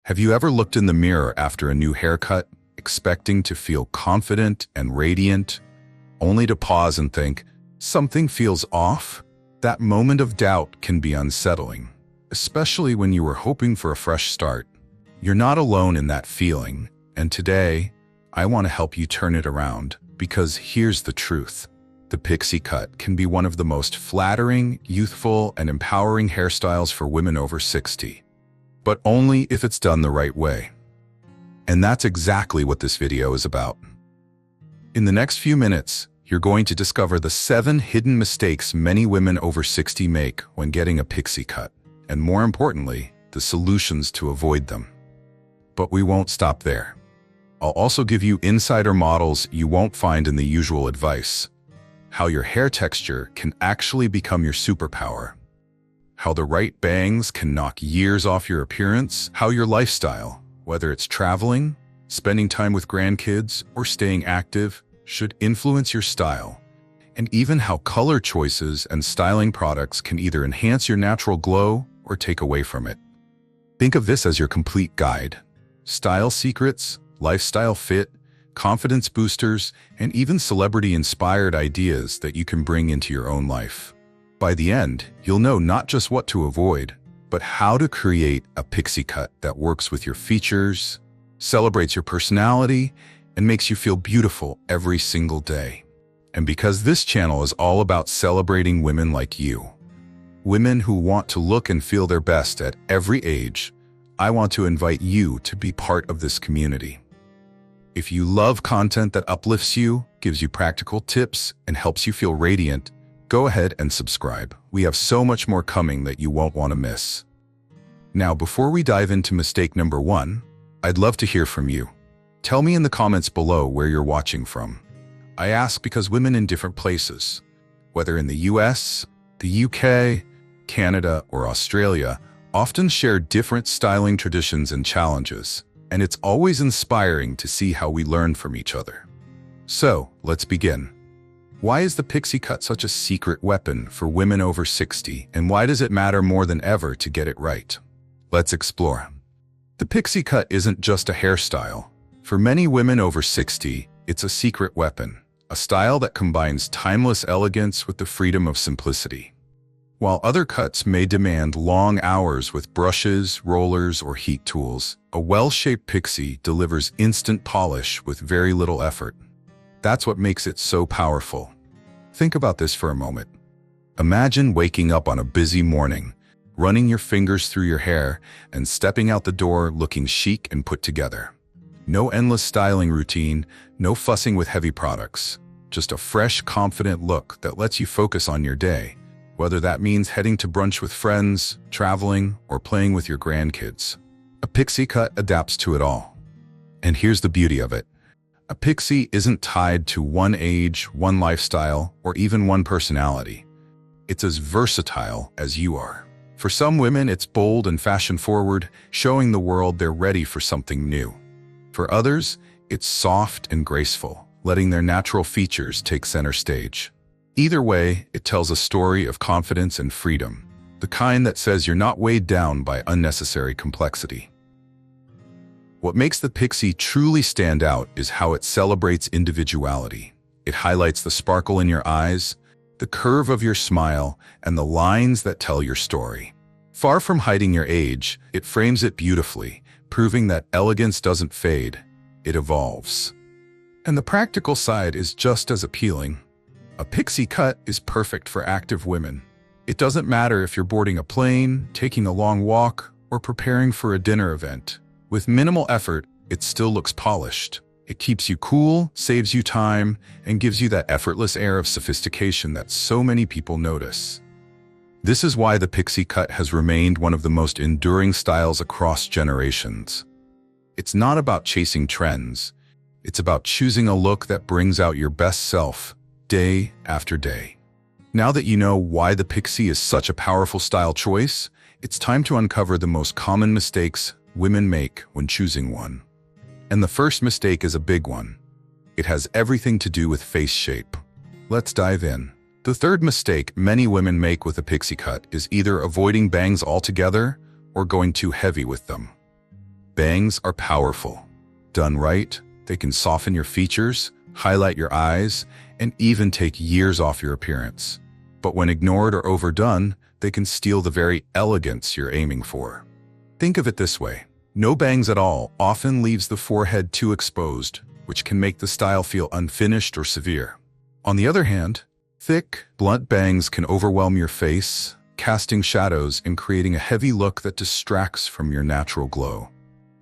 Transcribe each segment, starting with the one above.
Have you ever looked in the mirror after a new haircut, expecting to feel confident and radiant, only to pause and think, something feels off? That moment of doubt can be unsettling, especially when you were hoping for a fresh start. You're not alone in that feeling, and today, I want to help you turn it around, because here's the truth. The pixie cut can be one of the most flattering, youthful, and empowering hairstyles for women over 60. But only if it's done the right way. And that's exactly what this video is about. In the next few minutes, you're going to discover the 7 hidden mistakes many women over 60 make when getting a pixie cut, and more importantly, the solutions to avoid them. But we won't stop there. I'll also give you insider models you won't find in the usual advice. How your hair texture can actually become your superpower. How the right bangs can knock years off your appearance. How your lifestyle, whether it's traveling, spending time with grandkids, or staying active, should influence your style. And even how color choices and styling products can either enhance your natural glow or take away from it. Think of this as your complete guide. Style secrets, lifestyle fit, confidence boosters, and even celebrity-inspired ideas that you can bring into your own life. By the end, you'll know not just what to avoid, but how to create a pixie cut that works with your features, celebrates your personality, and makes you feel beautiful every single day. And because this channel is all about celebrating women like you, women who want to look and feel their best at every age, I want to invite you to be part of this community. If you love content that uplifts you, gives you practical tips, and helps you feel radiant, go ahead and subscribe. We have so much more coming that you won't want to miss. Now, before we dive into mistake number 1, I'd love to hear from you. Tell me in the comments below where you're watching from. I ask because women in different places, whether in the US, the UK, Canada, or Australia, often share different styling traditions and challenges, and it's always inspiring to see how we learn from each other. So, let's begin. Why is the pixie cut such a secret weapon for women over 60, and why does it matter more than ever to get it right? Let's explore. The pixie cut isn't just a hairstyle. For many women over 60, it's a secret weapon, a style that combines timeless elegance with the freedom of simplicity. While other cuts may demand long hours with brushes, rollers, or heat tools, a well-shaped pixie delivers instant polish with very little effort. That's what makes it so powerful. Think about this for a moment. Imagine waking up on a busy morning, running your fingers through your hair, and stepping out the door looking chic and put together. No endless styling routine, no fussing with heavy products. Just a fresh, confident look that lets you focus on your day, whether that means heading to brunch with friends, traveling, or playing with your grandkids. A pixie cut adapts to it all. And here's the beauty of it. A pixie isn't tied to one age, one lifestyle, or even one personality. It's as versatile as you are. For some women, it's bold and fashion-forward, showing the world they're ready for something new. For others, it's soft and graceful, letting their natural features take center stage. Either way, it tells a story of confidence and freedom, the kind that says you're not weighed down by unnecessary complexity. What makes the pixie truly stand out is how it celebrates individuality. It highlights the sparkle in your eyes, the curve of your smile, and the lines that tell your story. Far from hiding your age, it frames it beautifully, proving that elegance doesn't fade, it evolves. And the practical side is just as appealing. A pixie cut is perfect for active women. It doesn't matter if you're boarding a plane, taking a long walk, or preparing for a dinner event. With minimal effort, it still looks polished. It keeps you cool, saves you time, and gives you that effortless air of sophistication that so many people notice. This is why the pixie cut has remained one of the most enduring styles across generations. It's not about chasing trends. It's about choosing a look that brings out your best self, day after day. Now that you know why the pixie is such a powerful style choice, it's time to uncover the most common mistakes women make when choosing one. And the first mistake is a big one. It has everything to do with face shape. Let's dive in. The third mistake many women make with a pixie cut is either avoiding bangs altogether or going too heavy with them. Bangs are powerful. Done right, they can soften your features, highlight your eyes, and even take years off your appearance. But when ignored or overdone, they can steal the very elegance you're aiming for. Think of it this way. No bangs at all often leaves the forehead too exposed, which can make the style feel unfinished or severe. On the other hand, thick, blunt bangs can overwhelm your face, casting shadows and creating a heavy look that distracts from your natural glow.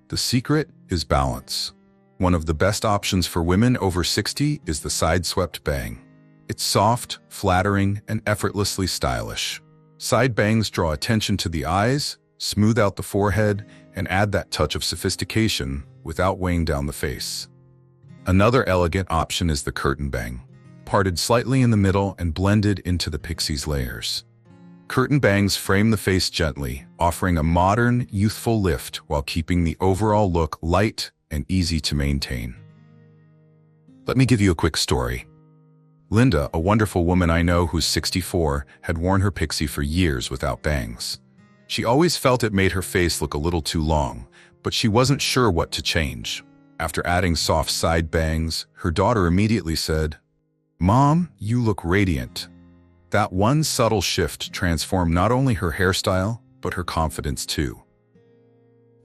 The secret is balance. One of the best options for women over 60 is the side-swept bang. It's soft, flattering, and effortlessly stylish. Side bangs draw attention to the eyes, smooth out the forehead, and add that touch of sophistication without weighing down the face. Another elegant option is the curtain bang, parted slightly in the middle and blended into the Pixie's layers. Curtain bangs frame the face gently, offering a modern, youthful lift while keeping the overall look light and easy to maintain. Let me give you a quick story. Linda, a wonderful woman I know who's 64, had worn her Pixie for years without bangs. She always felt it made her face look a little too long, but she wasn't sure what to change. After adding soft side bangs, her daughter immediately said, "Mom, you look radiant." That one subtle shift transformed not only her hairstyle, but her confidence too.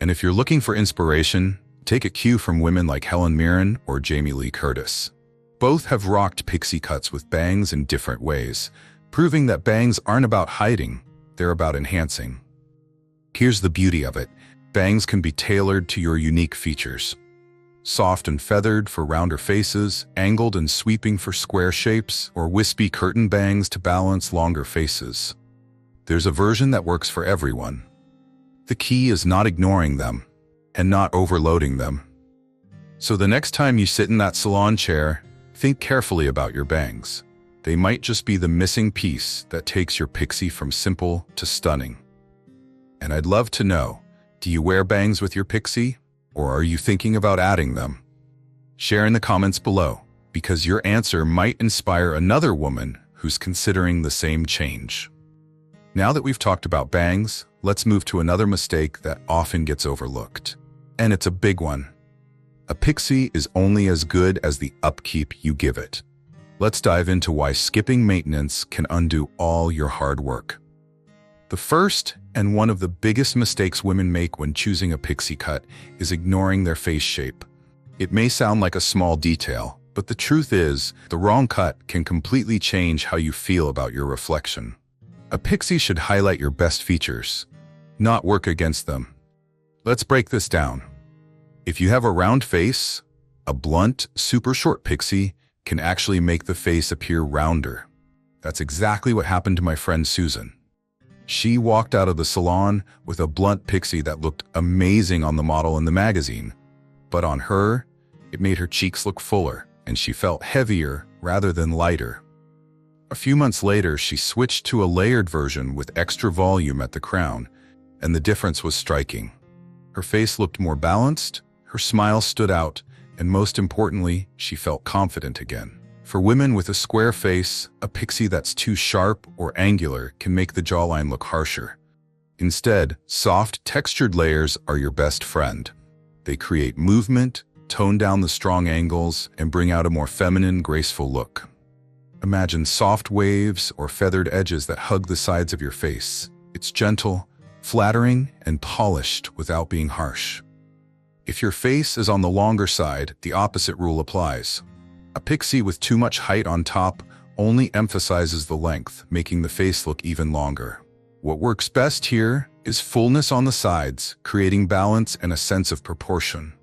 And if you're looking for inspiration, take a cue from women like Helen Mirren or Jamie Lee Curtis. Both have rocked Pixie cuts with bangs in different ways, proving that bangs aren't about hiding, they're about enhancing. Here's the beauty of it. Bangs can be tailored to your unique features. Soft and feathered for rounder faces, angled and sweeping for square shapes, or wispy curtain bangs to balance longer faces. There's a version that works for everyone. The key is not ignoring them and not overloading them. So the next time you sit in that salon chair, think carefully about your bangs. They might just be the missing piece that takes your Pixie from simple to stunning. And I'd love to know, do you wear bangs with your Pixie, or are you thinking about adding them? Share in the comments below, because your answer might inspire another woman who's considering the same change. Now that we've talked about bangs, let's move to another mistake that often gets overlooked. And it's a big one. A Pixie is only as good as the upkeep you give it. Let's dive into why skipping maintenance can undo all your hard work. The first and one of the biggest mistakes women make when choosing a Pixie cut is ignoring their face shape. It may sound like a small detail, but the truth is, the wrong cut can completely change how you feel about your reflection. A Pixie should highlight your best features, not work against them. Let's break this down. If you have a round face, a blunt, super short Pixie can actually make the face appear rounder. That's exactly what happened to my friend Susan. She walked out of the salon with a blunt Pixie that looked amazing on the model in the magazine. But on her, it made her cheeks look fuller, and she felt heavier rather than lighter. A few months later, she switched to a layered version with extra volume at the crown, and the difference was striking. Her face looked more balanced, her smile stood out, and most importantly, she felt confident again. For women with a square face, a Pixie that's too sharp or angular can make the jawline look harsher. Instead, soft, textured layers are your best friend. They create movement, tone down the strong angles, and bring out a more feminine, graceful look. Imagine soft waves or feathered edges that hug the sides of your face. It's gentle, flattering, and polished without being harsh. If your face is on the longer side, the opposite rule applies. A Pixie with too much height on top only emphasizes the length, making the face look even longer. What works best here is fullness on the sides, creating balance and a sense of proportion.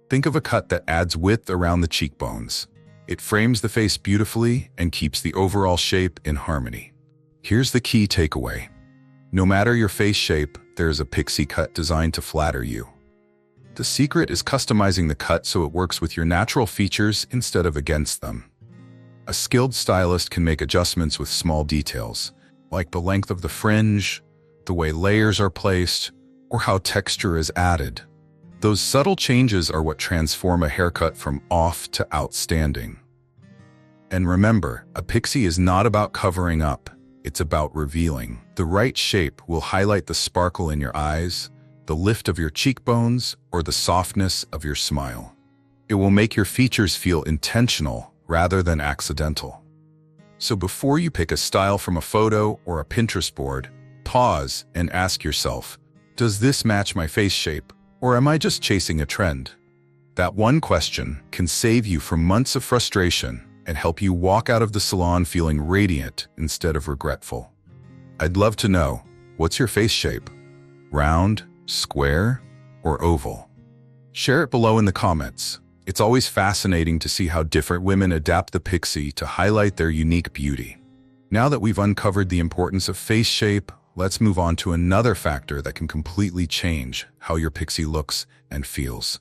Think of a cut that adds width around the cheekbones. It frames the face beautifully and keeps the overall shape in harmony. Here's the key takeaway. No matter your face shape, there is a Pixie cut designed to flatter you. The secret is customizing the cut so it works with your natural features instead of against them. A skilled stylist can make adjustments with small details, like the length of the fringe, the way layers are placed, or how texture is added. Those subtle changes are what transform a haircut from off to outstanding. And remember, a Pixie is not about covering up, it's about revealing. The right shape will highlight the sparkle in your eyes, the lift of your cheekbones, or the softness of your smile. It will make your features feel intentional rather than accidental. So before you pick a style from a photo or a Pinterest board, pause and ask yourself, does this match my face shape, or am I just chasing a trend? That one question can save you from months of frustration and help you walk out of the salon feeling radiant instead of regretful. I'd love to know, what's your face shape? Round, square, or oval? Share it below in the comments. It's always fascinating to see how different women adapt the Pixie to highlight their unique beauty. Now that we've uncovered the importance of face shape, let's move on to another factor that can completely change how your Pixie looks and feels: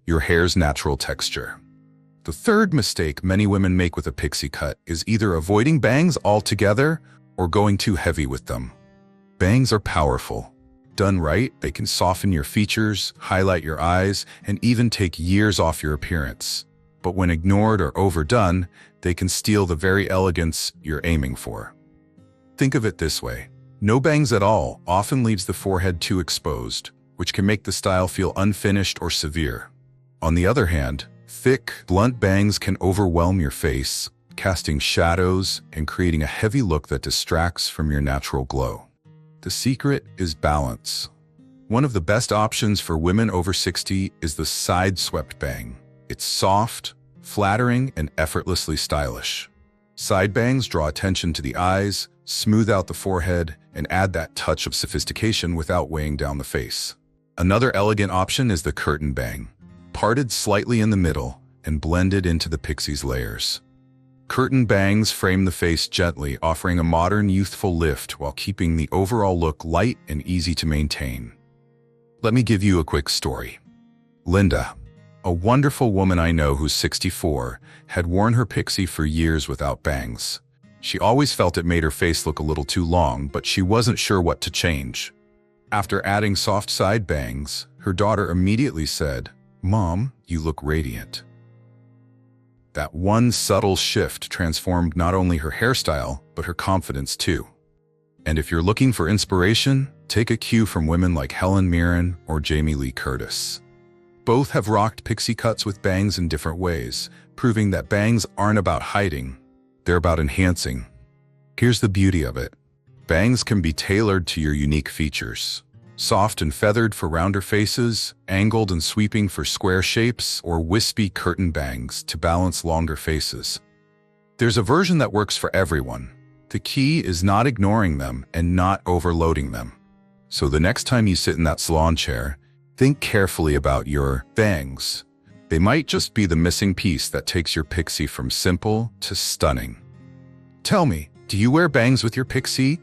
your hair's natural texture. The third mistake many women make with a Pixie cut is either avoiding bangs altogether or going too heavy with them. Bangs are powerful. Done right, they can soften your features, highlight your eyes, and even take years off your appearance. But when ignored or overdone, they can steal the very elegance you're aiming for. Think of it this way: no bangs at all often leaves the forehead too exposed, which can make the style feel unfinished or severe. On the other hand, thick, blunt bangs can overwhelm your face, casting shadows and creating a heavy look that distracts from your natural glow. The secret is balance. One of the best options for women over 60 is the side-swept bang. It's soft, flattering, and effortlessly stylish. Side bangs draw attention to the eyes, smooth out the forehead, and add that touch of sophistication without weighing down the face. Another elegant option is the curtain bang, parted slightly in the middle and blended into the Pixie's layers. Curtain bangs frame the face gently, offering a modern, youthful lift while keeping the overall look light and easy to maintain. Let me give you a quick story. Linda, a wonderful woman I know who's 64, had worn her Pixie for years without bangs. She always felt it made her face look a little too long, but she wasn't sure what to change. After adding soft side bangs, her daughter immediately said, "Mom, you look radiant." That one subtle shift transformed not only her hairstyle, but her confidence too. And if you're looking for inspiration, take a cue from women like Helen Mirren or Jamie Lee Curtis. Both have rocked Pixie cuts with bangs in different ways, proving that bangs aren't about hiding, they're about enhancing. Here's the beauty of it: bangs can be tailored to your unique features. Soft and feathered for rounder faces, angled and sweeping for square shapes, or wispy curtain bangs to balance longer faces. There's a version that works for everyone. The key is not ignoring them and not overloading them. So the next time you sit in that salon chair, think carefully about your bangs. They might just be the missing piece that takes your Pixie from simple to stunning. Tell me, do you wear bangs with your Pixie?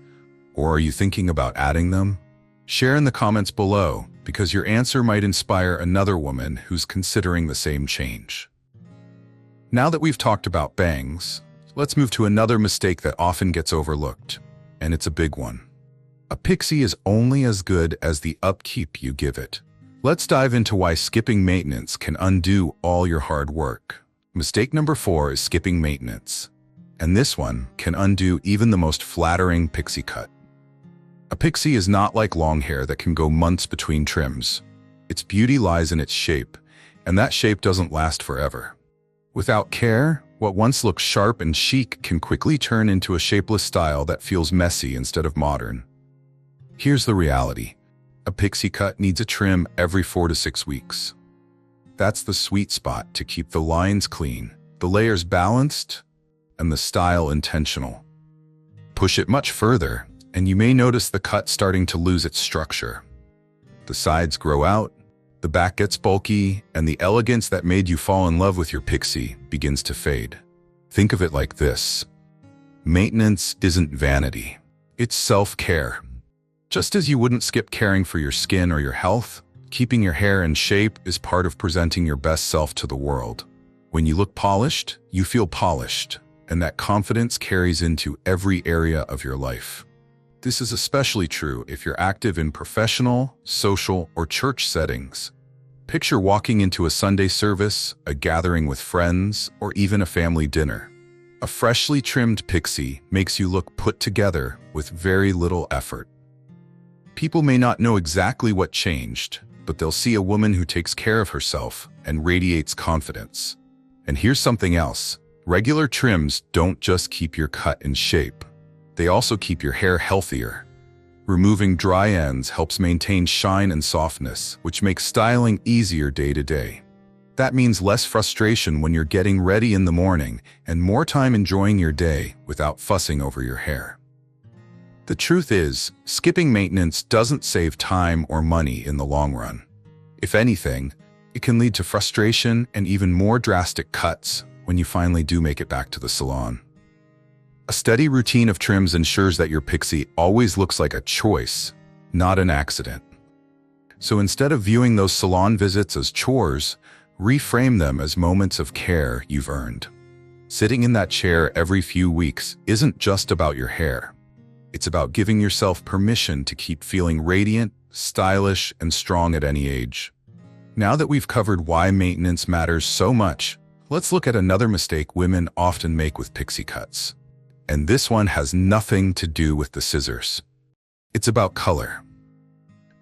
Or are you thinking about adding them? Share in the comments below, because your answer might inspire another woman who's considering the same change. Now that we've talked about bangs, let's move to another mistake that often gets overlooked, and it's a big one. A Pixie is only as good as the upkeep you give it. Let's dive into why skipping maintenance can undo all your hard work. Mistake number 4 is skipping maintenance, and this one can undo even the most flattering Pixie cut. A Pixie is not like long hair that can go months between trims. Its beauty lies in its shape, and that shape doesn't last forever. Without care, what once looked sharp and chic can quickly turn into a shapeless style that feels messy instead of modern. Here's the reality: a Pixie cut needs a trim every 4 to 6 weeks. That's the sweet spot to keep the lines clean, the layers balanced, and the style intentional. Push it much further, and you may notice the cut starting to lose its structure. The sides grow out, the back gets bulky, and the elegance that made you fall in love with your Pixie begins to fade. Think of it like this: maintenance isn't vanity, it's self-care. Just as you wouldn't skip caring for your skin or your health, keeping your hair in shape is part of presenting your best self to the world. When you look polished, you feel polished, and that confidence carries into every area of your life. This is especially true if you're active in professional, social, or church settings. Picture walking into a Sunday service, a gathering with friends, or even a family dinner. A freshly trimmed Pixie makes you look put together with very little effort. People may not know exactly what changed, but they'll see a woman who takes care of herself and radiates confidence. And here's something else. Regular trims don't just keep your cut in shape. They also keep your hair healthier. Removing dry ends helps maintain shine and softness, which makes styling easier day to day. That means less frustration when you're getting ready in the morning and more time enjoying your day without fussing over your hair. The truth is, skipping maintenance doesn't save time or money in the long run. If anything, it can lead to frustration and even more drastic cuts when you finally do make it back to the salon. A steady routine of trims ensures that your Pixie always looks like a choice, not an accident. So instead of viewing those salon visits as chores, reframe them as moments of care you've earned. Sitting in that chair every few weeks isn't just about your hair. It's about giving yourself permission to keep feeling radiant, stylish, and strong at any age. Now that we've covered why maintenance matters so much, let's look at another mistake women often make with Pixie cuts. And this one has nothing to do with the scissors. It's about color.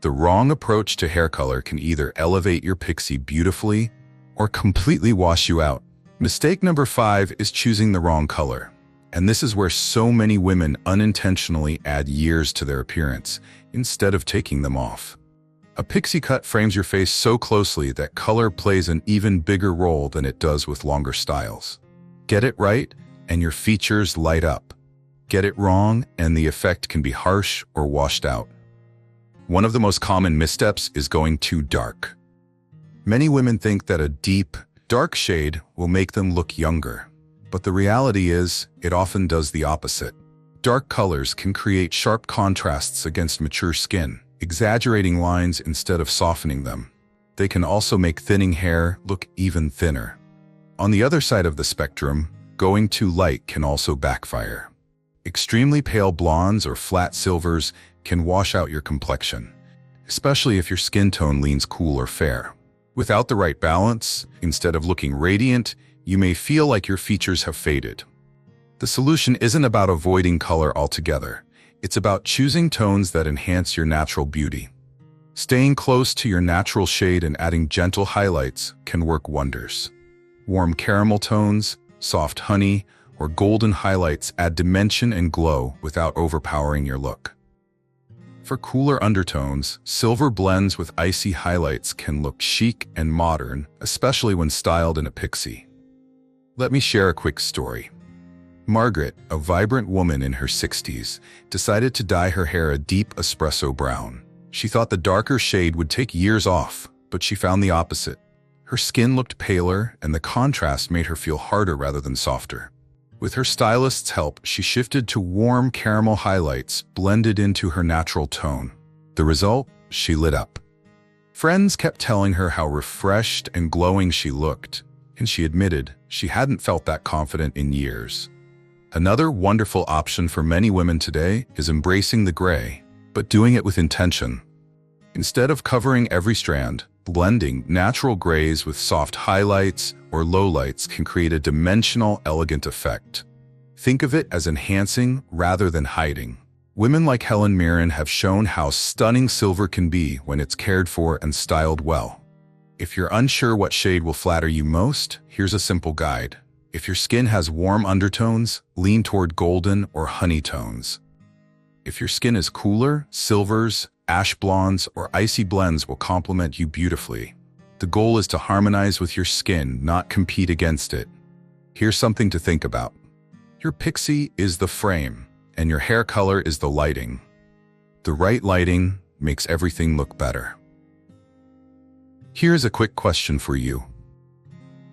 The wrong approach to hair color can either elevate your Pixie beautifully or completely wash you out. Mistake number 5 is choosing the wrong color. And this is where so many women unintentionally add years to their appearance instead of taking them off. A Pixie cut frames your face so closely that color plays an even bigger role than it does with longer styles. Get it right, and your features light up. Get it wrong, and the effect can be harsh or washed out. One of the most common missteps is going too dark. Many women think that a deep, dark shade will make them look younger. But the reality is, it often does the opposite. Dark colors can create sharp contrasts against mature skin, exaggerating lines instead of softening them. They can also make thinning hair look even thinner. On the other side of the spectrum, going too light can also backfire. Extremely pale blondes or flat silvers can wash out your complexion, especially if your skin tone leans cool or fair. Without the right balance, instead of looking radiant, you may feel like your features have faded. The solution isn't about avoiding color altogether. It's about choosing tones that enhance your natural beauty. Staying close to your natural shade and adding gentle highlights can work wonders. Warm caramel tones, soft honey, or golden highlights add dimension and glow without overpowering your look. For cooler undertones, silver blends with icy highlights can look chic and modern, especially when styled in a Pixie. Let me share a quick story. Margaret, a vibrant woman in her 60s, decided to dye her hair a deep espresso brown. She thought the darker shade would take years off, but she found the opposite. Her skin looked paler, and the contrast made her feel harder rather than softer. With her stylist's help, she shifted to warm caramel highlights blended into her natural tone. The result? She lit up. Friends kept telling her how refreshed and glowing she looked, and she admitted she hadn't felt that confident in years. Another wonderful option for many women today is embracing the gray, but doing it with intention. Instead of covering every strand, blending natural grays with soft highlights or lowlights can create a dimensional, elegant effect. Think of it as enhancing rather than hiding. Women like Helen Mirren have shown how stunning silver can be when it's cared for and styled well. If you're unsure what shade will flatter you most, here's a simple guide. If your skin has warm undertones, lean toward golden or honey tones. If your skin is cooler, silvers, ash blondes, or icy blends will complement you beautifully. The goal is to harmonize with your skin, not compete against it. Here's something to think about. Your Pixie is the frame, and your hair color is the lighting. The right lighting makes everything look better. Here's a quick question for you.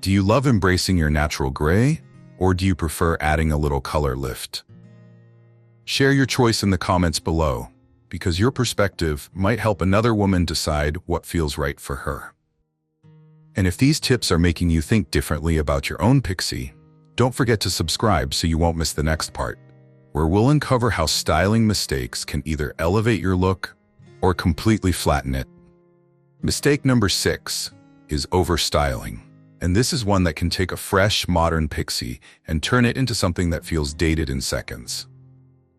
Do you love embracing your natural gray, or do you prefer adding a little color lift? Share your choice in the comments below, because your perspective might help another woman decide what feels right for her. And if these tips are making you think differently about your own Pixie, don't forget to subscribe so you won't miss the next part, where we'll uncover how styling mistakes can either elevate your look or completely flatten it. Mistake number 6 is overstyling. And this is one that can take a fresh, modern Pixie and turn it into something that feels dated in seconds.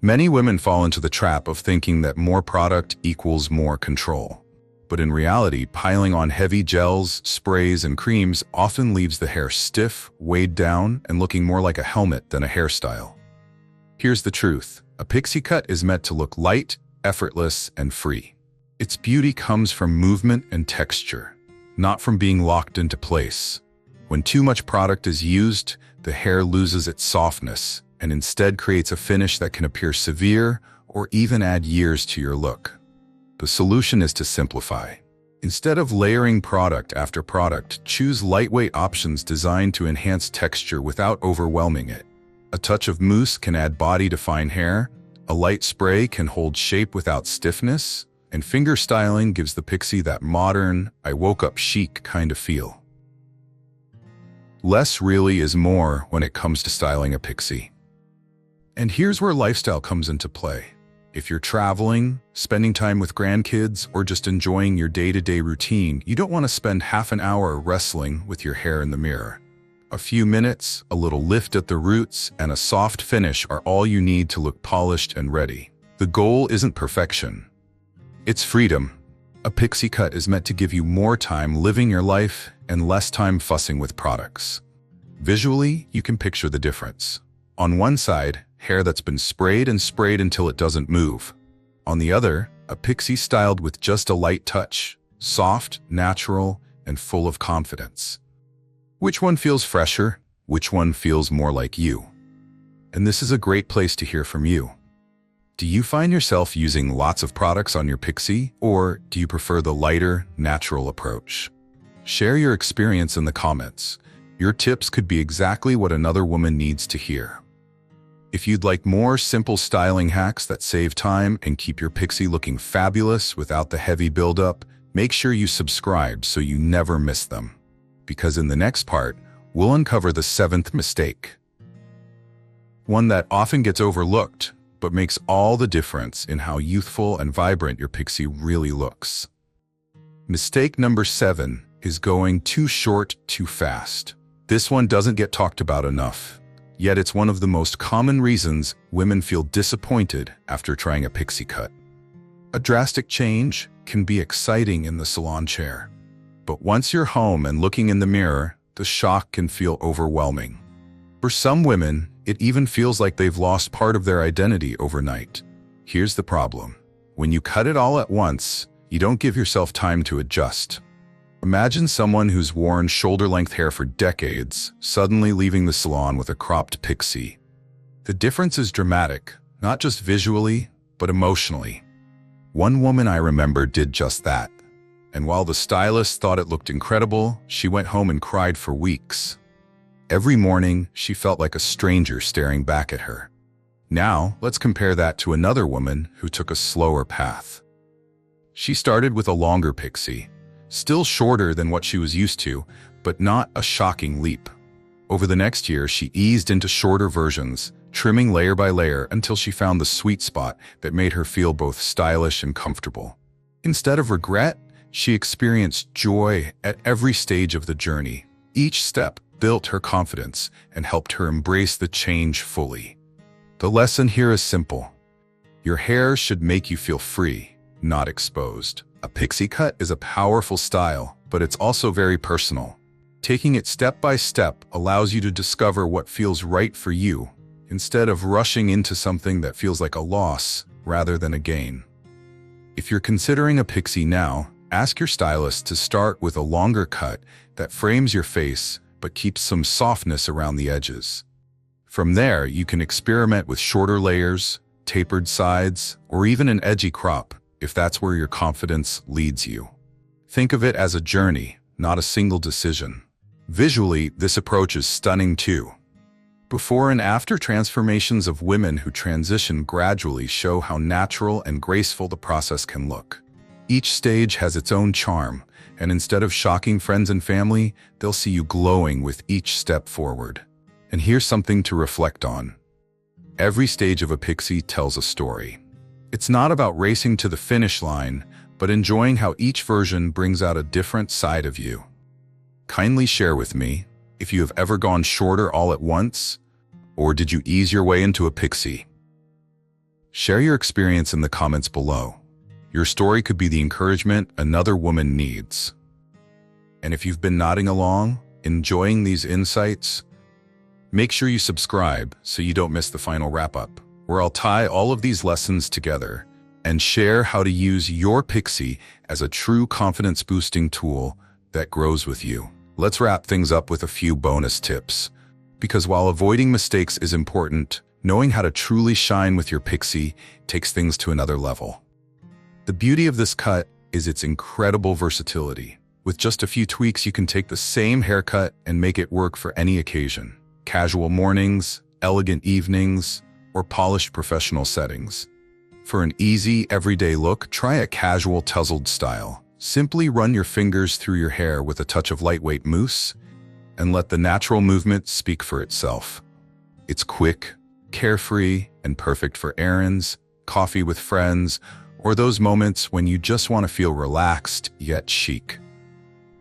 Many women fall into the trap of thinking that more product equals more control. But in reality, piling on heavy gels, sprays, and creams often leaves the hair stiff, weighed down, and looking more like a helmet than a hairstyle. Here's the truth. A pixie cut is meant to look light, effortless, and free. Its beauty comes from movement and texture, not from being locked into place. When too much product is used, the hair loses its softness and instead creates a finish that can appear severe or even add years to your look. The solution is to simplify. Instead of layering product after product, choose lightweight options designed to enhance texture without overwhelming it. A touch of mousse can add body to fine hair, a light spray can hold shape without stiffness, and finger styling gives the pixie that modern, I woke up chic kind of feel. Less really is more when it comes to styling a pixie. And here's where lifestyle comes into play. If you're traveling, spending time with grandkids, or just enjoying your day-to-day routine, you don't want to spend half an hour wrestling with your hair in the mirror. A few minutes, a little lift at the roots, and a soft finish are all you need to look polished and ready. The goal isn't perfection. It's freedom. A pixie cut is meant to give you more time living your life and less time fussing with products. Visually, you can picture the difference. On one side, hair that's been sprayed and sprayed until it doesn't move. On the other, a pixie styled with just a light touch, soft, natural, and full of confidence. Which one feels fresher? Which one feels more like you? And this is a great place to hear from you. Do you find yourself using lots of products on your pixie, or do you prefer the lighter, natural approach? Share your experience in the comments. Your tips could be exactly what another woman needs to hear. If you'd like more simple styling hacks that save time and keep your pixie looking fabulous without the heavy buildup, make sure you subscribe so you never miss them. Because in the next part, we'll uncover the 7th mistake. One that often gets overlooked, but makes all the difference in how youthful and vibrant your pixie really looks. Mistake number 7 is going too short too fast. This one doesn't get talked about enough. Yet it's one of the most common reasons women feel disappointed after trying a pixie cut. A drastic change can be exciting in the salon chair. But once you're home and looking in the mirror, the shock can feel overwhelming. For some women, it even feels like they've lost part of their identity overnight. Here's the problem. When you cut it all at once, you don't give yourself time to adjust. Imagine someone who's worn shoulder-length hair for decades, suddenly leaving the salon with a cropped pixie. The difference is dramatic, not just visually, but emotionally. One woman I remember did just that. And while the stylist thought it looked incredible, she went home and cried for weeks. Every morning, she felt like a stranger staring back at her. Now, let's compare that to another woman who took a slower path. She started with a longer pixie, still shorter than what she was used to, but not a shocking leap. Over the next year, she eased into shorter versions, trimming layer by layer until she found the sweet spot that made her feel both stylish and comfortable. Instead of regret, she experienced joy at every stage of the journey. Each step built her confidence and helped her embrace the change fully. The lesson here is simple. Your hair should make you feel free, not exposed. A pixie cut is a powerful style, but it's also very personal. Taking it step by step allows you to discover what feels right for you, instead of rushing into something that feels like a loss rather than a gain. If you're considering a pixie now, ask your stylist to start with a longer cut that frames your face but keeps some softness around the edges. From there, you can experiment with shorter layers, tapered sides, or even an edgy crop, if that's where your confidence leads you. Think of it as a journey, not a single decision. Visually, this approach is stunning too. Before and after transformations of women who transition gradually show how natural and graceful the process can look. Each stage has its own charm, and instead of shocking friends and family, they'll see you glowing with each step forward. And here's something to reflect on. Every stage of a pixie tells a story. It's not about racing to the finish line, but enjoying how each version brings out a different side of you. Kindly share with me if you have ever gone shorter all at once, or did you ease your way into a pixie? Share your experience in the comments below. Your story could be the encouragement another woman needs. And if you've been nodding along, enjoying these insights, make sure you subscribe so you don't miss the final wrap-up, where I'll tie all of these lessons together and share how to use your Pixie as a true confidence-boosting tool that grows with you. Let's wrap things up with a few bonus tips. Because while avoiding mistakes is important, knowing how to truly shine with your Pixie takes things to another level. The beauty of this cut is its incredible versatility. With just a few tweaks, you can take the same haircut and make it work for any occasion. Casual mornings, elegant evenings, or polished professional settings. For an easy, everyday look, try a casual tousled style. Simply run your fingers through your hair with a touch of lightweight mousse and let the natural movement speak for itself. It's quick, carefree, and perfect for errands, coffee with friends, or those moments when you just want to feel relaxed yet chic.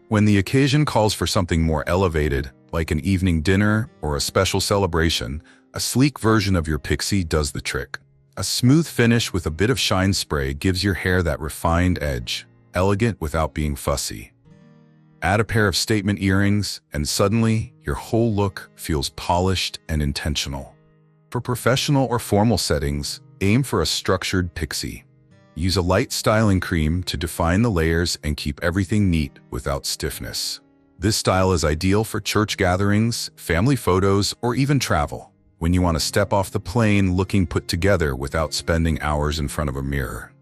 When the occasion calls for something more elevated, like an evening dinner or a special celebration, a sleek version of your Pixie does the trick. A smooth finish with a bit of shine spray gives your hair that refined edge, elegant without being fussy. Add a pair of statement earrings, and suddenly, your whole look feels polished and intentional. For professional or formal settings, aim for a structured Pixie. Use a light styling cream to define the layers and keep everything neat without stiffness. This style is ideal for church gatherings, family photos, or even travel, when you want to step off the plane looking put together without spending hours in front of a mirror.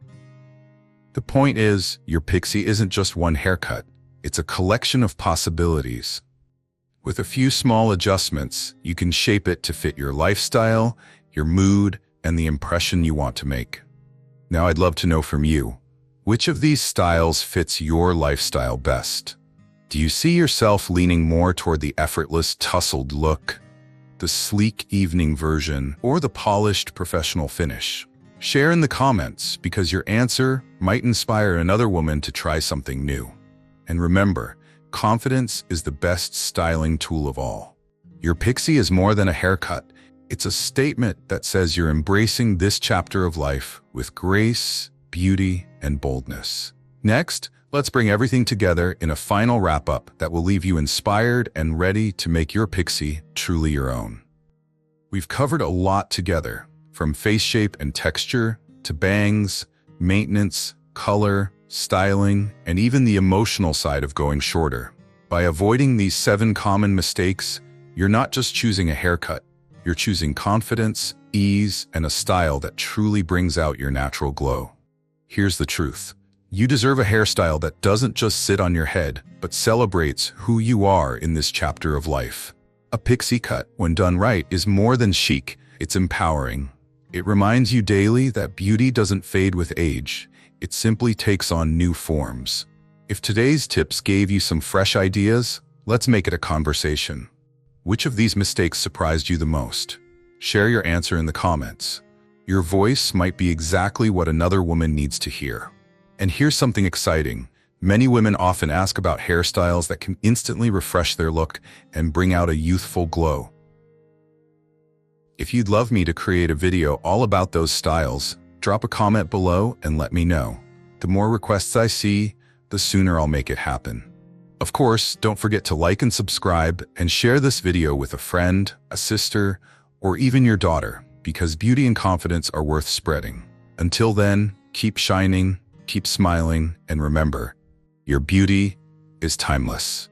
The point is, your Pixie isn't just one haircut, it's a collection of possibilities. With a few small adjustments, you can shape it to fit your lifestyle, your mood, and the impression you want to make. Now I'd love to know from you, which of these styles fits your lifestyle best? Do you see yourself leaning more toward the effortless tousled look, the sleek evening version, or the polished professional finish? Share in the comments because your answer might inspire another woman to try something new. And remember, confidence is the best styling tool of all. Your Pixie is more than a haircut. It's a statement that says you're embracing this chapter of life with grace, beauty, and boldness. Next, let's bring everything together in a final wrap-up that will leave you inspired and ready to make your Pixie truly your own. We've covered a lot together, from face shape and texture to bangs, maintenance, color, styling, and even the emotional side of going shorter. By avoiding these 7 common mistakes, you're not just choosing a haircut, you're choosing confidence, ease, and a style that truly brings out your natural glow. Here's the truth. You deserve a hairstyle that doesn't just sit on your head, but celebrates who you are in this chapter of life. A Pixie cut, when done right, is more than chic, it's empowering. It reminds you daily that beauty doesn't fade with age, it simply takes on new forms. If today's tips gave you some fresh ideas, let's make it a conversation. Which of these mistakes surprised you the most? Share your answer in the comments. Your voice might be exactly what another woman needs to hear. And here's something exciting. Many women often ask about hairstyles that can instantly refresh their look and bring out a youthful glow. If you'd love me to create a video all about those styles, drop a comment below and let me know. The more requests I see, the sooner I'll make it happen. Of course, don't forget to like and subscribe and share this video with a friend, a sister, or even your daughter, because beauty and confidence are worth spreading. Until then, keep shining, keep smiling, and remember, your beauty is timeless.